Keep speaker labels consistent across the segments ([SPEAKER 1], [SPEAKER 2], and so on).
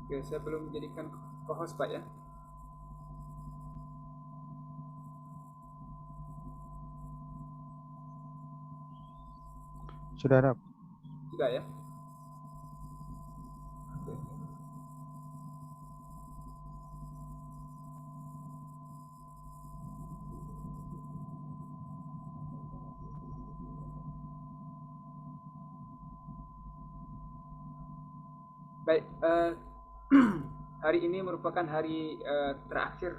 [SPEAKER 1] Oke, saya belum menjadikan co-host Pak ya.
[SPEAKER 2] Sudah ada.
[SPEAKER 1] Tidak ya. Oke. Baik, hari ini merupakan hari terakhir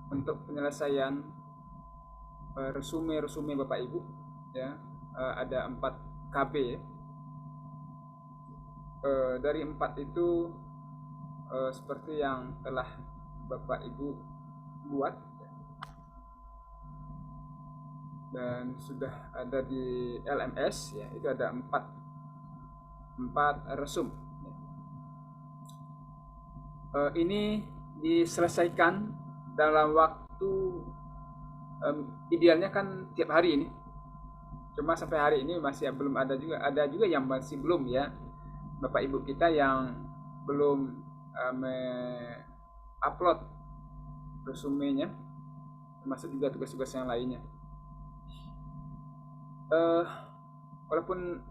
[SPEAKER 1] untuk penyelesaian resume Bapak Ibu ya. Ada 4 KB ya. Dari 4 itu seperti yang telah Bapak Ibu buat dan sudah ada di LMS ya, itu ada 4 resum. Ini diselesaikan dalam waktu idealnya kan tiap hari ini. Cuma sampai hari ini masih belum ada juga yang masih belum ya. Bapak Ibu kita yang belum upload resumenya, termasuk juga tugas-tugas yang lainnya. Walaupun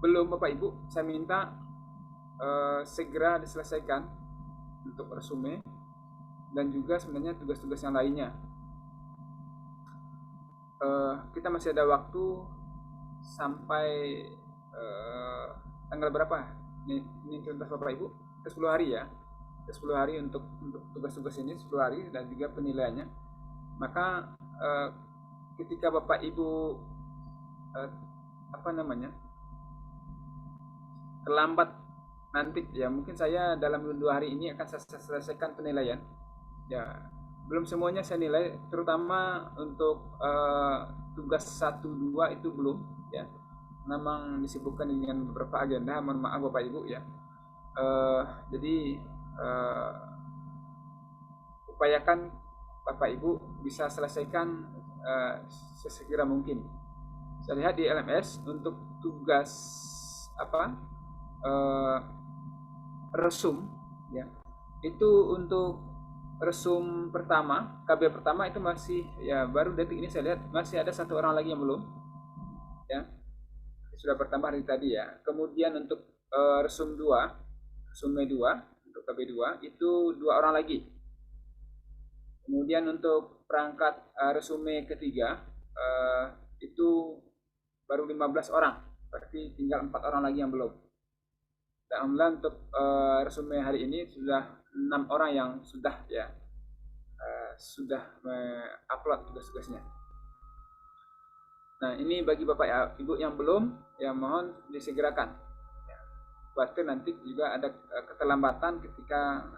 [SPEAKER 1] belum Bapak Ibu, saya minta segera diselesaikan untuk resume dan juga sebenarnya tugas-tugas yang lainnya. Kita masih ada waktu sampai tanggal berapa? Ini tuntas Bapak Ibu, 10 hari ya. 10 hari untuk tugas-tugas ini, 10 hari dan juga penilaiannya. Maka ketika Bapak Ibu terlambat nanti ya, mungkin saya dalam 2 hari ini akan selesaikan penilaian ya. Belum semuanya saya nilai, terutama untuk tugas 1-2 itu belum ya, memang disibukkan dengan beberapa agenda, mohon maaf Bapak Ibu ya. Jadi upayakan Bapak Ibu bisa selesaikan sesegera mungkin. Saya lihat di LMS untuk tugas resum ya, itu untuk resum pertama, KB pertama itu masih ya, baru detik ini saya lihat masih ada 1 orang lagi yang belum ya, sudah bertambah dari tadi ya. Kemudian untuk resum 2, resume 2 untuk KB 2 itu 2 orang lagi. Kemudian untuk perangkat resume ketiga itu baru 15 orang, berarti tinggal 4 orang lagi yang belum. Dan alhamdulillah untuk resume hari ini sudah 6 orang yang sudah ya sudah upload tugas-tugasnya. Nah, ini bagi Bapak Ibu yang belum, ya mohon disegerakan. Khawatir nanti juga ada keterlambatan ketika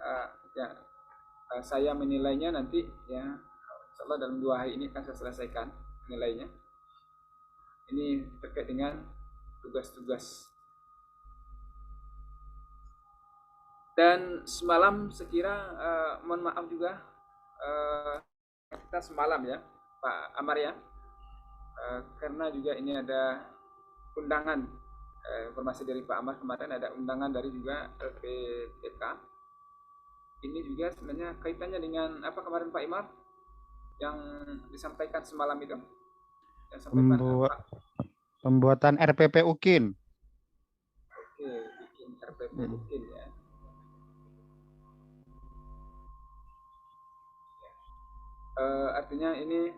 [SPEAKER 1] saya menilainya nanti ya. Insyaallah dalam 2 hari ini akan saya selesaikan menilainya. Ini terkait dengan tugas-tugas. Dan semalam sekira mohon maaf juga kita semalam ya Pak Amar ya, karena juga ini ada undangan, informasi dari Pak Amar kemarin ada undangan dari juga LPTK. Ini juga sebenarnya kaitannya dengan apa kemarin Pak Imar yang disampaikan semalam itu, yang sampaikan Pak.
[SPEAKER 2] Pembuatan RPP UKIN.
[SPEAKER 1] Oke, bikin RPP UKIN ya. Artinya ini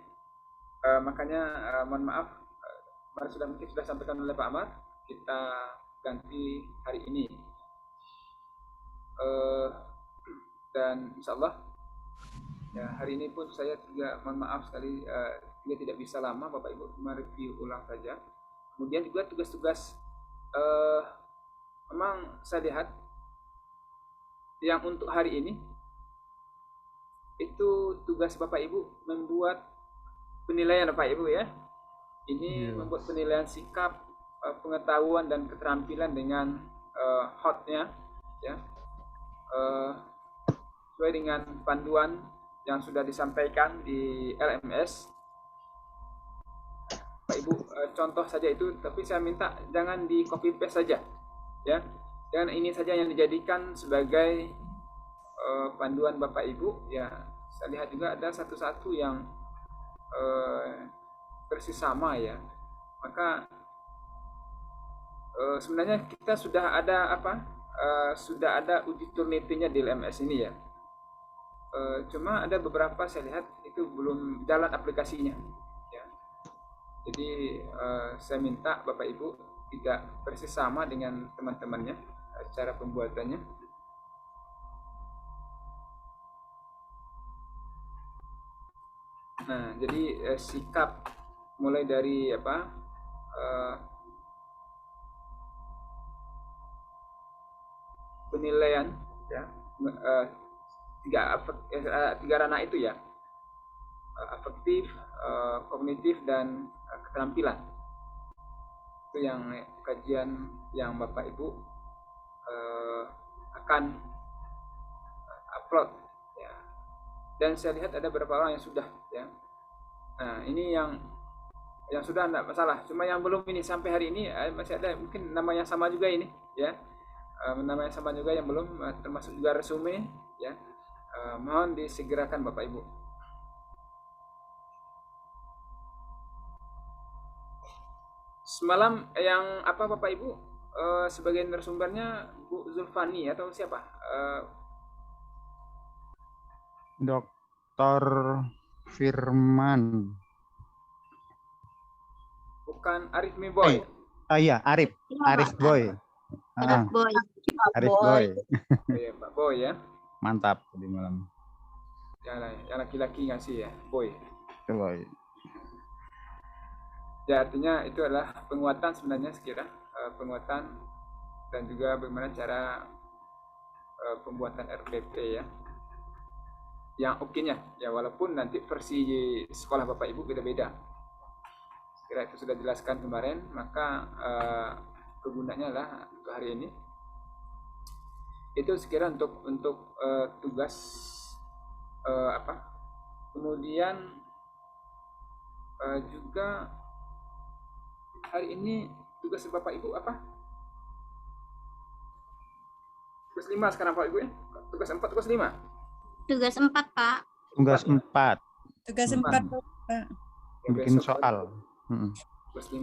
[SPEAKER 1] makanya mohon maaf, mungkin sudah sampaikan oleh Pak Amar, kita ganti hari ini. Dan insya Allah ya, hari ini pun saya juga mohon maaf sekali dia tidak bisa lama Bapak Ibu, cuma review ulang saja. Kemudian juga tugas-tugas memang saya lihat yang untuk hari ini itu tugas Bapak Ibu membuat penilaian Bapak Ibu ya. Ini membuat penilaian sikap, pengetahuan dan keterampilan dengan hotnya ya, sesuai dengan panduan yang sudah disampaikan di LMS. Bapak Ibu contoh saja itu, tapi saya minta jangan di copy paste saja ya. Dan ini saja yang dijadikan sebagai panduan Bapak Ibu, ya saya lihat juga ada satu-satu yang persis sama ya. Maka sebenarnya kita sudah ada sudah ada uji turnitinya di LMS ini ya. Cuma ada beberapa saya lihat itu belum jalan aplikasinya ya. Jadi saya minta Bapak Ibu tidak persis sama dengan teman-temannya cara pembuatannya. Nah, jadi sikap mulai dari penilaian ya, tiga ranah itu ya, afektif, kognitif, dan keterampilan. Itu yang kajian yang Bapak Ibu akan upload ya. Dan saya lihat ada beberapa orang yang sudah ya. Nah, ini yang sudah tidak masalah. Cuma yang belum ini sampai hari ini masih ada mungkin namanya sama juga ini ya. Namanya sama juga yang belum, termasuk juga resume ya. Mohon disegerakan Bapak Ibu. Semalam yang Bapak Ibu, sebagai narasumbernya Bu Zulfani atau siapa?
[SPEAKER 2] Dr. Firman.
[SPEAKER 1] Bukan Arif Miboy.
[SPEAKER 2] Iya, Arif. Arif Boy.
[SPEAKER 3] Arif Boy.
[SPEAKER 2] Arif Boy.
[SPEAKER 1] Iya, Pak Boy ya.
[SPEAKER 2] Mantap tadi malam.
[SPEAKER 1] Yang laki-laki ngasih ya, Boy.
[SPEAKER 2] Boy.
[SPEAKER 1] Ya, artinya itu adalah penguatan sebenarnya sekira penguatan dan juga bagaimana cara pembuatan RPP ya. Yang oke-nya ya, walaupun nanti versi sekolah Bapak Ibu beda-beda. Kira itu sudah jelaskan kemarin, maka kegunaannya lah untuk hari ini. Itu sekira untuk tugas kemudian juga hari ini tugas Bapak Ibu apa? Tugas 5 sekarang Pak Ibu ya? Tugas 4, tugas 5?
[SPEAKER 3] Tugas 4, Pak.
[SPEAKER 2] Tugas 4.
[SPEAKER 4] Tugas 4, Pak.
[SPEAKER 2] Bikin soal.
[SPEAKER 1] Tugas 5.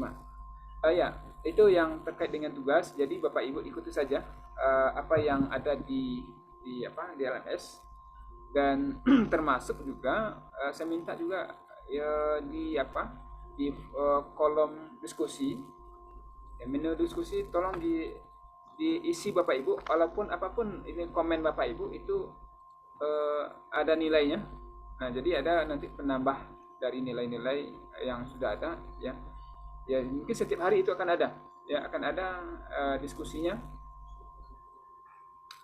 [SPEAKER 1] Ya, itu yang terkait dengan tugas. Jadi Bapak Ibu ikuti saja apa yang ada di LMS, dan termasuk juga saya minta juga ya di kolom diskusi ya, menu diskusi tolong diisi Bapak Ibu, walaupun apapun ini komen Bapak Ibu itu ada nilainya. Nah, jadi ada nanti penambah dari nilai-nilai yang sudah ada ya. Ya, mungkin setiap hari itu akan ada diskusinya.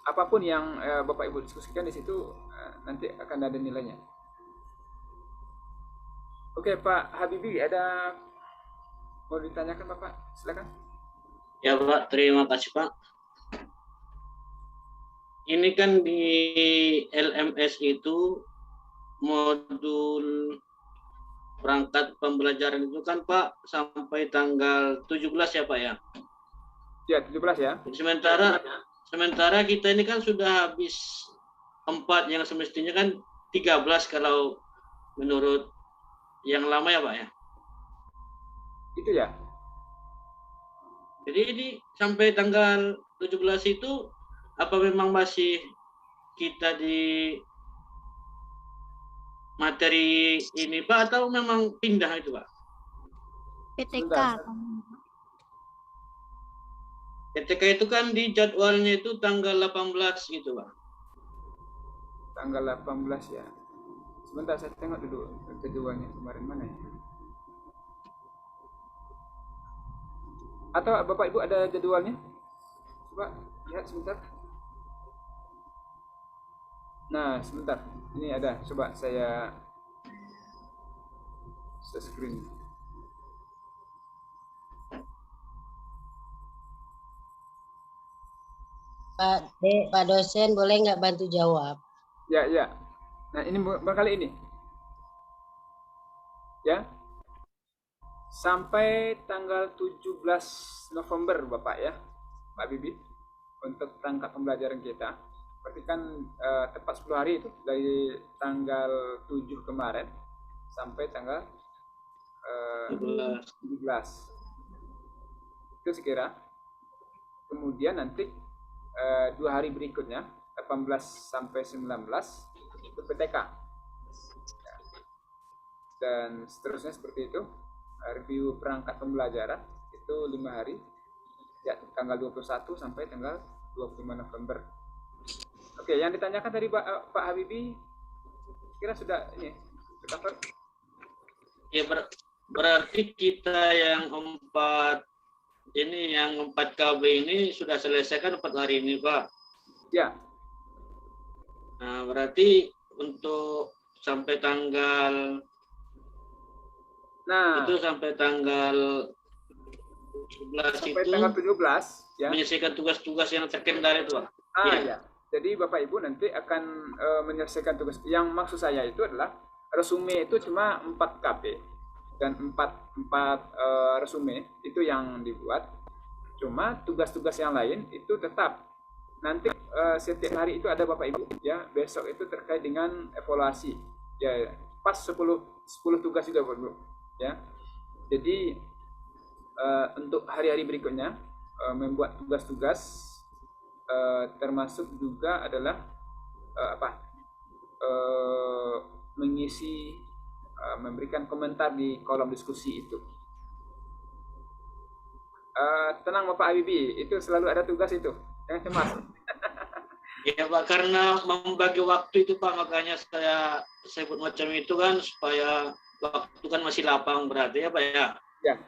[SPEAKER 1] Apapun yang Bapak Ibu diskusikan di situ nanti akan ada nilainya. Oke, Pak Habibie, ada mau ditanyakan Bapak? Silakan.
[SPEAKER 5] Ya Pak, terima kasih Pak. Ini kan di LMS itu modul perangkat pembelajaran itu kan Pak sampai tanggal 17 ya Pak ya?
[SPEAKER 1] Ya, 17 ya.
[SPEAKER 5] Sementara kita ini kan sudah habis 4, yang semestinya kan 13 kalau menurut yang lama ya Pak ya?
[SPEAKER 1] Itu ya.
[SPEAKER 5] Jadi ini sampai tanggal 17 itu apa memang masih kita di materi ini Pak, atau memang pindah itu Pak?
[SPEAKER 3] PTK.
[SPEAKER 5] PTK itu kan di jadwalnya itu tanggal 18 gitu Pak.
[SPEAKER 1] Tanggal 18 ya. Sebentar saya tengok dulu jadwalnya kemarin mana ya. Atau Bapak Ibu ada jadwalnya? Coba lihat sebentar. Nah, sebentar. Ini ada. Coba saya screen.
[SPEAKER 6] Pak dosen boleh nggak bantu jawab?
[SPEAKER 1] Ya, ya. Nah, ini berkali ini. Ya. Sampai tanggal 17 November Bapak ya. Pak Bibi, untuk rangka pembelajaran kita. berarti kan tepat 10 hari itu dari tanggal 7 kemarin sampai tanggal 17 itu sekira. Kemudian nanti 2 hari berikutnya 18 sampai 19 itu PTK dan seterusnya seperti itu. Review perangkat pembelajaran itu 5 hari ya, tanggal 21 sampai tanggal 25 November. Oke, yang ditanyakan tadi Pak Habibie kira sudah ini cover.
[SPEAKER 5] Ya berarti kita yang 4 KB ini sudah selesaikan 4 hari ini, Pak.
[SPEAKER 1] Ya.
[SPEAKER 5] Nah, berarti untuk sampai tanggal itu sampai tanggal 17
[SPEAKER 1] sampai
[SPEAKER 5] itu
[SPEAKER 1] tanggal 17 ya.
[SPEAKER 5] Menyelesaikan tugas-tugas yang terkendala itu, Pak.
[SPEAKER 1] Ya. Jadi Bapak Ibu nanti akan menyelesaikan tugas. Yang maksud saya itu adalah resume itu cuma 4 KB dan 4 resume itu yang dibuat. Cuma tugas-tugas yang lain itu tetap nanti setiap hari itu ada Bapak Ibu ya. Besok itu terkait dengan evaluasi ya, pas 10 tugas juga Bapak Ibu ya. Jadi untuk hari-hari berikutnya membuat tugas-tugas termasuk juga adalah mengisi memberikan komentar di kolom diskusi itu. Tenang Bapak Habibie, itu selalu ada tugas itu, jangan cemas.
[SPEAKER 5] Ya Pak, karena membagi waktu itu Pak, makanya saya sebut macam itu kan, supaya waktu kan masih lapang berarti ya Pak ya.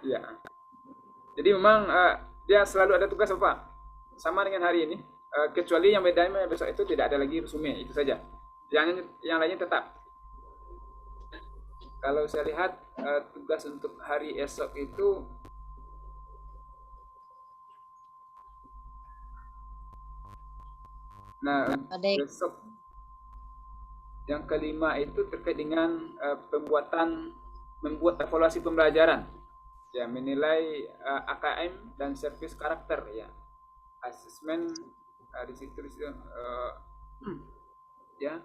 [SPEAKER 1] Ya. Jadi memang dia selalu ada tugas Pak, sama dengan hari ini, kecuali yang bedanya besok itu tidak ada lagi resume, itu saja. Yang lainnya tetap. Kalau saya lihat tugas untuk hari esok itu besok yang kelima itu terkait dengan membuat evaluasi pembelajaran ya, menilai AKM dan servis karakter ya, asesmen di situ ya,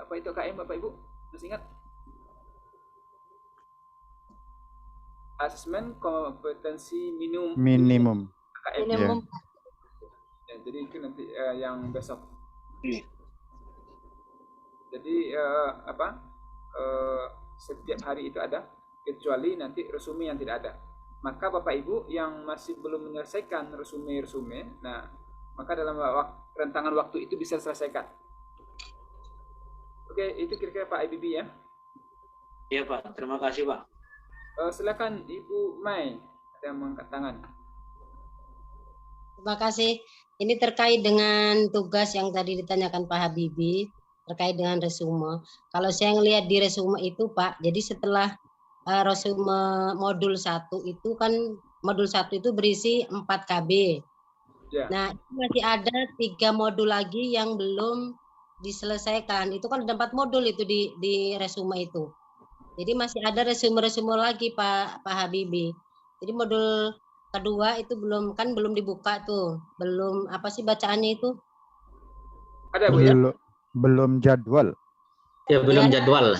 [SPEAKER 1] apa itu AKM Bapak Ibu masih ingat? Asesmen kompetensi minimum AKM. Ya, jadi itu nanti yang besok. Jadi setiap hari itu ada, kecuali nanti resume yang tidak ada. Maka Bapak Ibu yang masih belum menyelesaikan resume, nah maka dalam rentangan waktu itu bisa selesaikan. Oke, itu kira-kira Pak Habibie ya.
[SPEAKER 5] Iya Pak, terima kasih Pak.
[SPEAKER 1] Silakan Ibu Mai, ada yang mengangkat tangan.
[SPEAKER 6] Terima kasih. Ini terkait dengan tugas yang tadi ditanyakan Pak Habibie, terkait dengan resume. Kalau saya ngelihat di resume itu Pak, jadi setelah resume modul 1 itu kan, modul 1 itu berisi 4 KB. Yeah. Nah, masih ada 3 modul lagi yang belum diselesaikan. Itu kan ada 4 modul itu di resume itu. Jadi masih ada resume-resume lagi Pak Habibie. Jadi modul kedua itu belum dibuka tuh, belum apa sih bacaannya itu?
[SPEAKER 1] Ada Bu ya?
[SPEAKER 2] Belum jadwal.
[SPEAKER 7] Ya belum jadwal.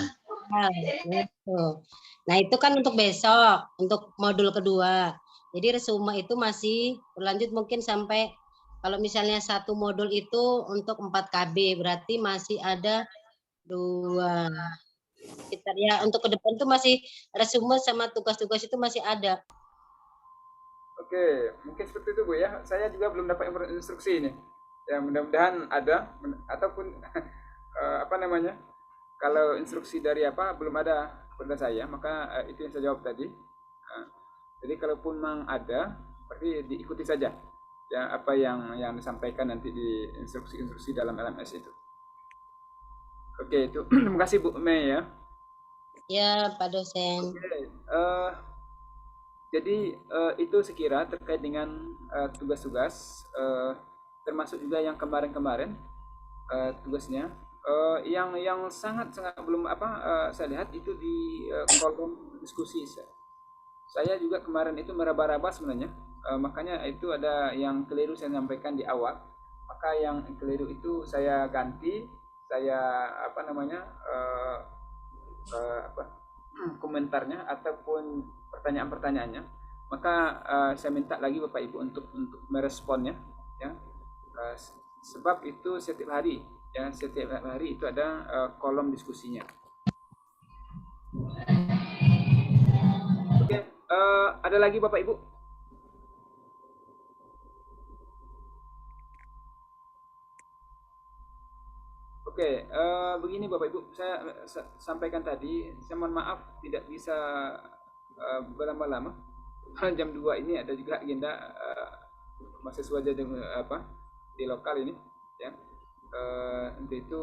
[SPEAKER 6] Nah itu kan untuk besok, untuk modul kedua. Jadi resume itu masih berlanjut mungkin sampai, kalau misalnya 1 modul itu untuk 4 KB, berarti masih ada 2. Sekitar ya, untuk ke depan tuh masih resume sama tugas-tugas itu masih ada.
[SPEAKER 1] Oke, mungkin seperti itu Bu ya. Saya juga belum dapat instruksi ini. Ya mudah-mudahan ada, ataupun kalau instruksi dari belum ada pada saya, maka itu yang saya jawab tadi. Jadi kalaupun memang ada, berarti diikuti saja ya apa yang disampaikan nanti di instruksi-instruksi dalam LMS itu. Oke, itu. Terima kasih Bu Mei ya.
[SPEAKER 6] Ya, Pak dosen.
[SPEAKER 1] Oke, jadi itu sekira terkait dengan tugas-tugas, termasuk juga yang kemarin-kemarin tugasnya. Yang sangat belum saya lihat itu di kolom diskusi. Saya juga kemarin itu meraba-raba sebenarnya, makanya itu ada yang keliru saya sampaikan di awal. maka yang keliru itu saya ganti, saya komentarnya ataupun pertanyaan-pertanyaannya, maka saya minta lagi Bapak Ibu untuk meresponnya, ya. Sebab itu setiap hari itu ada kolom diskusinya. Oke, ada lagi Bapak Ibu? Oke, begini Bapak Ibu, saya sampaikan tadi, saya mohon maaf tidak bisa berlama-lama. Jam 2 ini ada juga agenda mahasiswa di lokal ini, ya. Untuk itu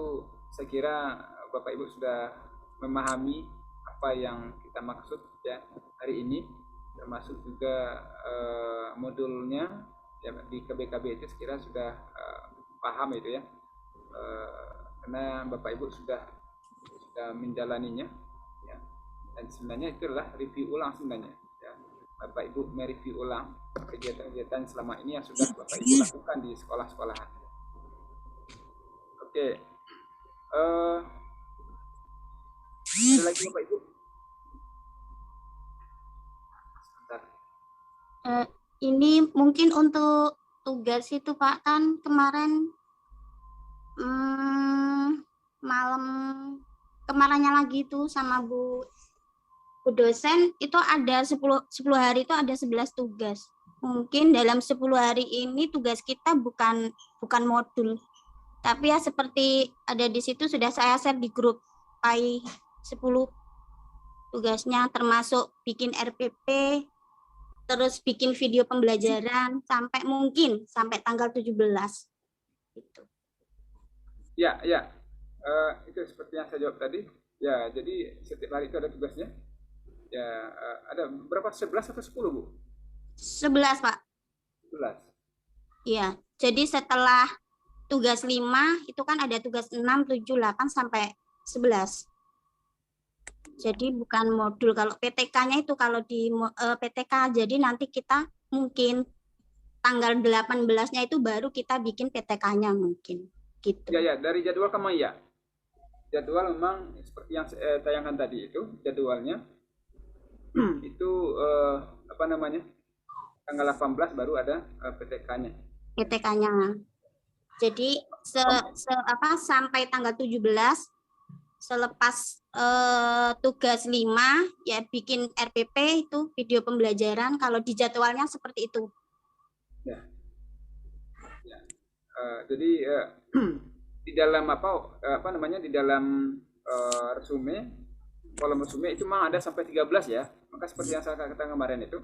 [SPEAKER 1] saya kira Bapak Ibu sudah memahami apa yang kita maksud, ya, hari ini, termasuk juga modulnya, ya, di KBKB itu sekira sudah paham itu, ya. Karena Bapak Ibu sudah menjalaninya, ya. Dan sebenarnya itu adalah review ulang sebenarnya, ya. Bapak Ibu mereview ulang kegiatan-kegiatan selama ini yang sudah Bapak Ibu lakukan di sekolah-sekolahan. Oke, ada lagi Bapak Ibu? Sebentar.
[SPEAKER 3] Ini mungkin untuk tugas itu Pak, kan kemarin malam kemarinnya lagi itu sama Bu dosen itu ada 10 hari itu ada 11 tugas. Mungkin dalam 10 hari ini tugas kita bukan modul. Tapi ya seperti ada di situ sudah saya share di grup PAI 10 tugasnya, termasuk bikin RPP, terus bikin video pembelajaran sampai tanggal 17. Gitu.
[SPEAKER 1] Ya, itu seperti yang saya jawab tadi. Ya, jadi setiap hari itu ada tugasnya. Ya, ada berapa? 11 atau 10, Bu?
[SPEAKER 3] 11, Pak.
[SPEAKER 1] 11.
[SPEAKER 3] Iya, jadi setelah tugas 5 itu kan ada tugas 6, 7, 8 sampai 11. Jadi bukan modul. Kalau PTK-nya itu kalau di PTK, jadi nanti kita mungkin tanggal 18-nya itu baru kita bikin PTK-nya mungkin. Gitu.
[SPEAKER 1] Ya, dari jadwal kamu ya. Jadwal memang seperti yang saya tayangkan tadi itu jadwalnya itu tanggal 18 baru ada PTK-nya.
[SPEAKER 3] PTK-nya. Jadi sampai tanggal 17 selepas tugas 5 ya bikin RPP itu video pembelajaran kalau di jadwalnya seperti itu.
[SPEAKER 1] Ya. Jadi di dalam di dalam resume, kolom resume itu memang ada sampai 13 ya. Maka seperti yang saya katakan kemarin itu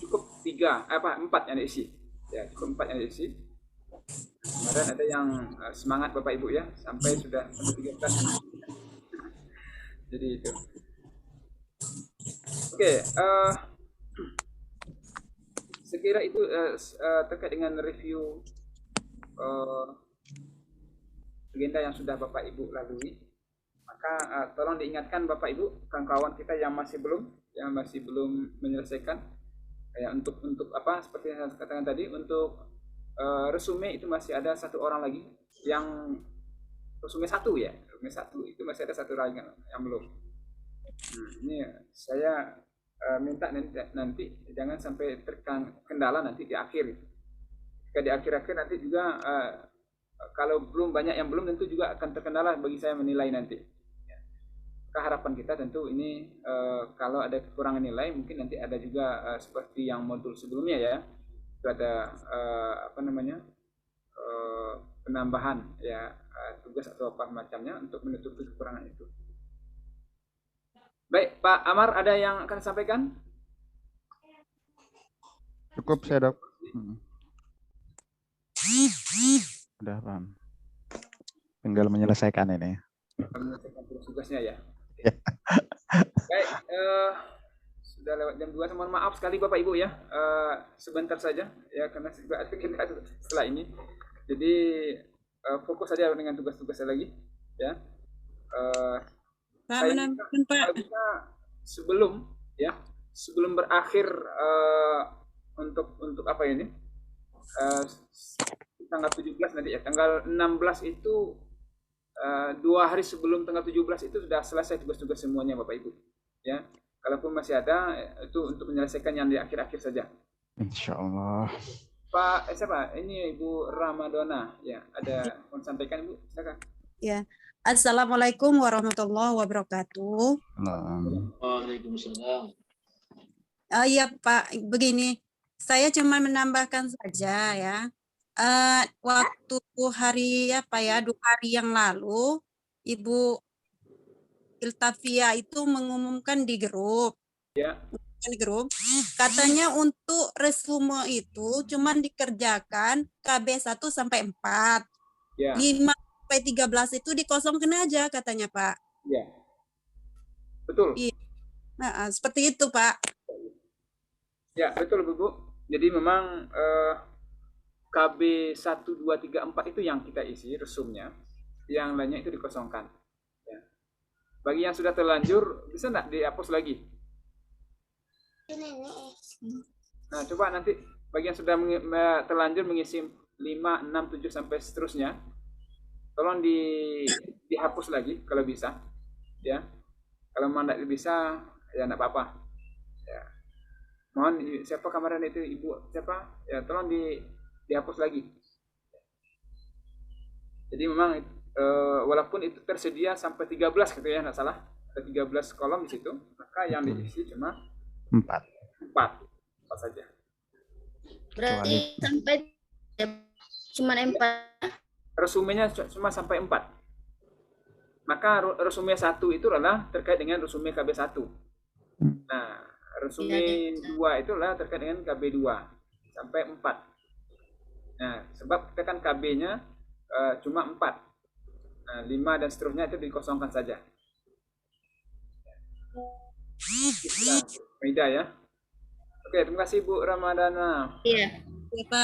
[SPEAKER 1] cukup 4 yang diisi. Ya, cukup 4 yang diisi. Kemarin ada yang semangat Bapak Ibu ya, sampai 13. Jadi itu. Oke, sekira itu terkait dengan review agenda yang sudah Bapak Ibu lalui. Maka tolong diingatkan Bapak Ibu, kawan-kawan kita yang masih belum menyelesaikan, ya, untuk seperti yang saya katakan tadi, untuk resume itu masih ada 1 orang lagi yang resume 1 ya, resume 1 itu masih ada 1 orang yang belum. Ini saya minta nanti jangan sampai terkendala nanti di akhir. Jika di akhir-akhir nanti juga kalau belum banyak yang belum, tentu juga akan terkendala bagi saya menilai nanti. Harapan kita tentu ini kalau ada kekurangan nilai mungkin nanti ada juga seperti yang modul sebelumnya ya, itu ada penambahan ya tugas atau apa macamnya untuk menutupi kekurangan itu. Baik, Pak Amar, ada yang akan sampaikan?
[SPEAKER 2] Cukup saya, Dok. Udah paham. Tinggal menyelesaikan ini.
[SPEAKER 1] Menyelesaikan tugasnya ya. Baik, sudah lewat jam 2. Mohon maaf sekali Bapak Ibu ya, sebentar saja ya karena juga ada kita setelah ini. Jadi fokus saja dengan tugas-tugasnya lagi ya. Saya bisa sebelum berakhir untuk apa ini tanggal 17 nanti ya. Tanggal 16 itu 2 hari sebelum tanggal 17 itu sudah selesai tugas-tugas semuanya Bapak Ibu. Ya, kalaupun masih ada itu untuk menyelesaikan yang di akhir-akhir saja.
[SPEAKER 2] Insya Allah.
[SPEAKER 1] Pak, siapa? Ini Ibu Ramadona. Ya, ada mau sampaikan Ibu? Silakan.
[SPEAKER 4] Ya. Assalamualaikum warahmatullahi wabarakatuh.
[SPEAKER 5] Waalaikumsalam.
[SPEAKER 4] Iya Pak, begini, saya cuma menambahkan saja ya. Waktu hari apa ya, 2 hari yang lalu, Ibu Iltavia itu mengumumkan di grup.
[SPEAKER 1] Ya.
[SPEAKER 4] Di grup, katanya untuk resume itu cuma dikerjakan KB 1 sampai 4.
[SPEAKER 1] Ya.
[SPEAKER 4] 5 sampai 13 itu dikosongkan aja katanya Pak.
[SPEAKER 1] Ya. Betul.
[SPEAKER 4] Iya. Nah, seperti itu Pak.
[SPEAKER 1] Ya, betul Bu. Jadi memang KB 1, 2, 3, 4 itu yang kita isi resumnya. Yang lainnya itu dikosongkan. Ya. Bagi yang sudah terlanjur, bisa nggak dihapus lagi? Nah, coba nanti bagi yang sudah terlanjur mengisi 5, 6, 7 sampai seterusnya, tolong dihapus lagi kalau bisa, ya. Kalau memang tidak bisa, ya tidak apa-apa. Ya. Mohon siapa kamaran itu Ibu siapa? Ya, tolong dihapus lagi. Jadi memang walaupun itu tersedia sampai 13 gitu ya, tidak salah. Ada 13 kolom di situ, maka yang diisi cuma
[SPEAKER 2] 4.
[SPEAKER 1] 4 saja.
[SPEAKER 3] Berarti sampai cuma 4.
[SPEAKER 1] Resumenya cuma sampai 4. Maka resume 1 itu adalah terkait dengan resume KB 1. Nah, resume 2 itu adalah terkait dengan KB 2 sampai 4. Nah, sebab kita kan KB-nya cuma 4. Nah, 5 dan seterusnya itu dikosongkan saja. Itulah Maida ya. Oke, terima kasih Bu Ramadana.
[SPEAKER 3] Iya.
[SPEAKER 4] Ya, Pak.